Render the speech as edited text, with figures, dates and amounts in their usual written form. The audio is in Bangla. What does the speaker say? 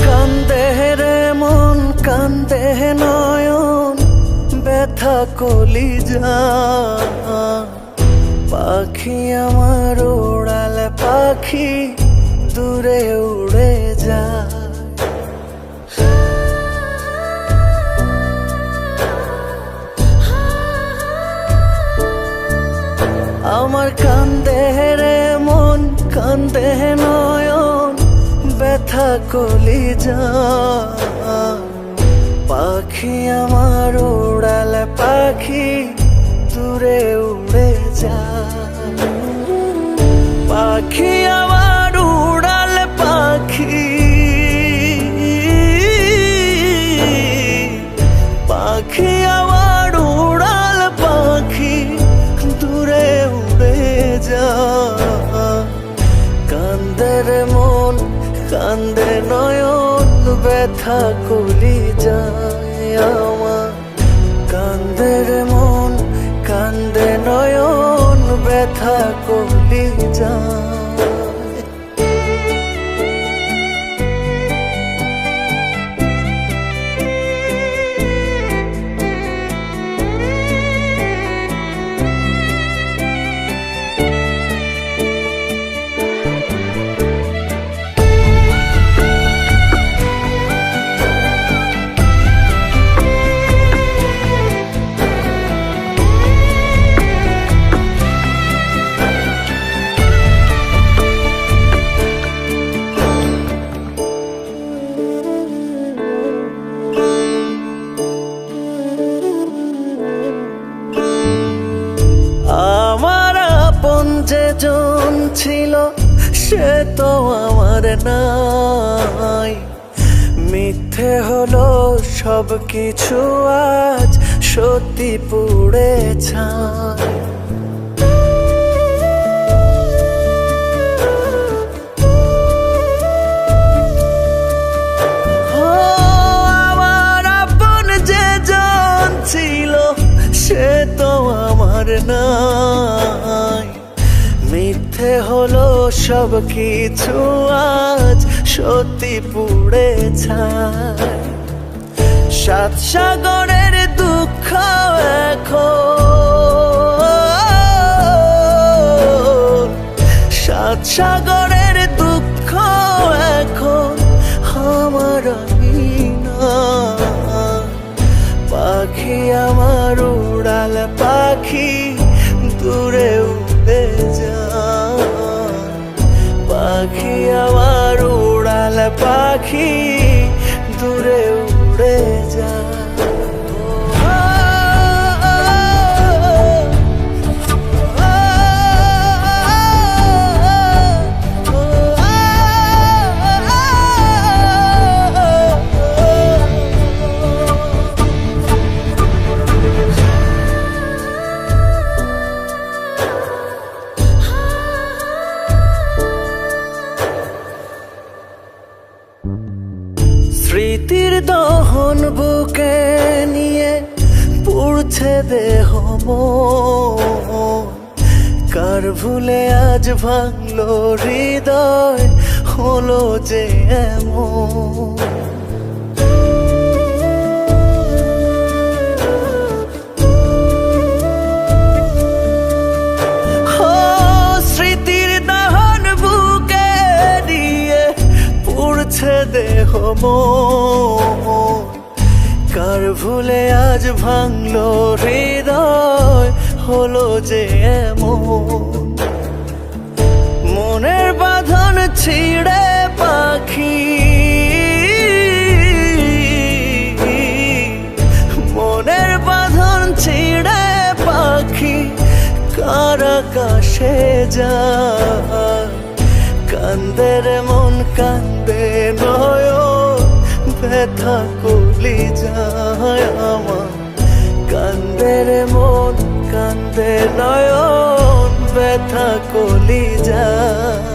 কান্দে রে মন কান্দে নয়ন ব্যথা কলিজা পাখি আমার উড়াল পাখি দূরে উড়ে যায়। আমার কান্দে রে মন কান্দে নয়ন ব্যথা কলিজা পাখি আমার উড়াল পাখি দূরে উড়ে যায়। পাখি আমার উড়াল পাখি পাখি আমার উড়াল পাখি দূরে উড়ে যায়। কান্দে রে মন কান্দে নয়ন ব্যথা কলিজা আমার কান্দে রে মন কান্দে নয়ন ব্যথা কলিজা। যেজন ছিল সে তো আমার নাই, মিথ্যে হলো সব কিছু আজ সত্যি পুড়ে ছাই। আমার আপন যেজন ছিল সে তো আমার নাই, মিথ্যে হলো সব কিছু আজ সত্যি পুড়ে ছাই। সাত সাগরের দুঃখ এখন সাত সাগরের দুঃখ এখন আমার না। পাখি আমার উড়াল পাখি দূরে উড়ে যায়। পাখি আমার উড়াল পাখি দূরে উড়ে যায়। স্মৃতির দহন বুকে নিয়ে পুড়ছে দেহ মন, কার ভুলে আজ ভাঙলো হৃদয় হলো যে এমন। স্মৃতির দহন বুকে নিয়ে পুড়ছে দেহ মন, কার ভুলে আজ ভাঙলো হৃদয় হলো যে এমন। মনের বাঁধন ছিঁড়ে পাখি মনের বাঁধন ছিঁড়ে পাখি কার আকাশে যায়। কান্দে রে মন কান্দে নয়ন ব্যথা কলিজায় আমার। কান্দে রে মন কান্দে নয়ন ব্যথা কলিজায়।